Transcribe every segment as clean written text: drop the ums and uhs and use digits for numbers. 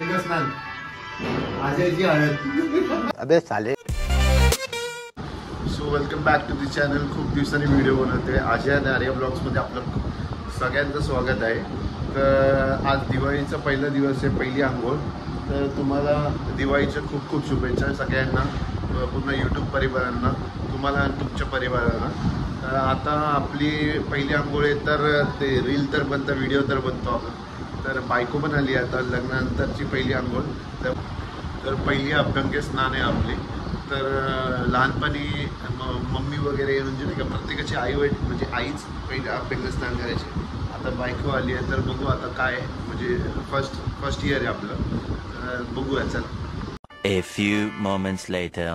स्नान आजची हळद अबे साले. So welcome back to the channel. खूप दिवसांनी व्हिडिओ बनवते. अजय आणि आर्या ब्लॉग्समध्ये आपलं सगळ्यांचं स्वागत आहे. तर आज दिवाळीचा पहिला दिवस आहे, पहिली आंघोळ. तर तुम्हाला दिवाळीच्या खूप खूप शुभेच्छा सगळ्यांना, पूर्ण यूट्यूब परिवारांना, तुम्हाला आणि तुमच्या परिवारांना. आता आपली पहिली आंघोळ आहे, तर ते रील तर बनतं, व्हिडिओ तर बनतो आपण. तर बायको पण आली आता लग्नानंतरची पहिली आंघोळ. तर पहिली अभ्यंग स्नान आहे आपली. तर लहानपणी मम्मी वगैरे म्हणजे नाही का प्रत्येकाची आई म्हणजे आईच पहिले अभ्यंग स्नान करायची. आता बायको आली आहे, तर बघू आता काय म्हणजे फर्स्ट इयर आहे आपलं. बघूया चला. A few moments later.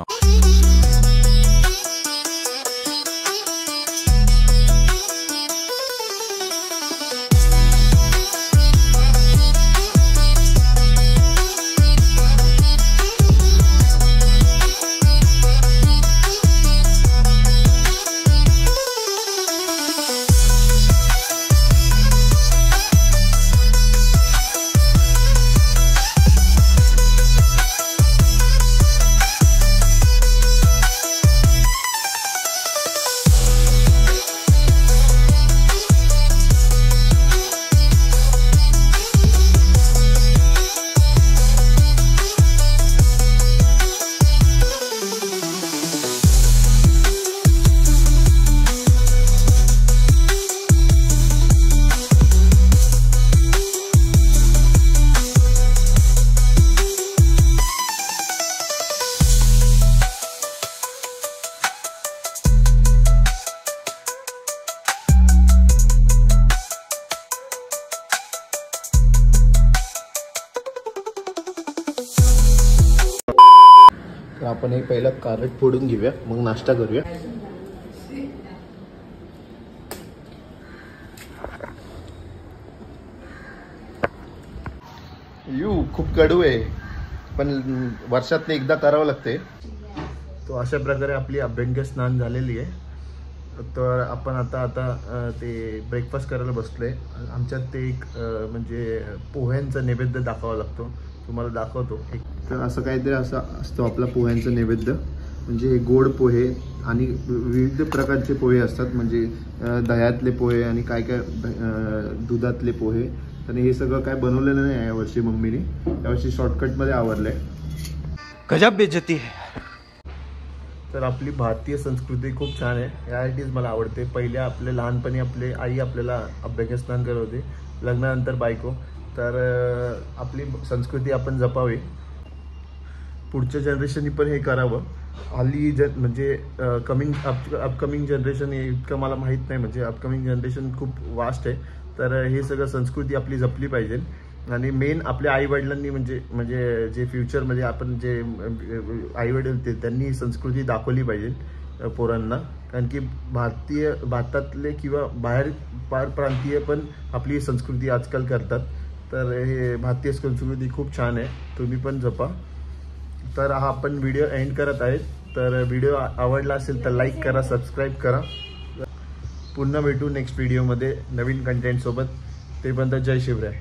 तर आपण हे पहिला कारट फोडून घेऊया, मग नाश्ता करूया. खूप कडू आहे, पण वर्षातनं एकदा करावं लागते. तो अशा प्रकारे आपली अभ्यंग स्नान झालेली आहे. तर आपण आता ते ब्रेकफास्ट करायला बसलोय. आमच्यात ते एक म्हणजे पोह्यांचा नैवेद्य दाखवावा लागतो. तुम्हाला दाखवतो. तर असं काहीतरी असं असतो आपला पोह्यांचा नैवेद्य. म्हणजे गोड पोहे आणि विविध प्रकारचे पोहे असतात. म्हणजे दह्यातले पोहे आणि काय दुधातले पोहे. आणि हे सगळं काय बनवलेलं नाही यावर्षी मम्मीने. यावर्षी शॉर्टकटमध्ये आवरलंय. गजब बेइज्जती है. तर आपली भारतीय संस्कृती खूप छान आहे. यासाठीच मला आवडते. पहिल्या आपले लहानपणी आपले आई आपल्याला अभ्यंग स्नान करत होते, लग्नानंतर बायको. तर आपली संस्कृती आपण जपावी. पुढच्या जनरेशननी पण हे करावं. हल्ली म्हणजे अपकमिंग जनरेशन हे इतकं मला माहीत नाही. म्हणजे अपकमिंग जनरेशन खूप वास्ट आहे. तर हे सगळं संस्कृती आपली जपली पाहिजे. आणि मेन आपल्या आईवडिलांनी म्हणजे जे फ्युचरमध्ये आपण जे आईवडील होते त्यांनी संस्कृती दाखवली पाहिजे पोरांना. कारण की भारतातले किंवा बाहेर प्रांतीय पण आपली संस्कृती आजकाल करतात. तर हे भारतीय संस्कृती खूप छान आहे, तुम्ही पण जपा. तर हा आपण व्हिडिओ एंड करत आहेत. तर व्हिडिओ आवडला असेल तर लाईक करा, सबस्क्राईब करा. पुन्हा भेटू नेक्स्ट व्हिडिओमध्ये नवीन कंटेंट सोबत. ते पण जय शिवराय.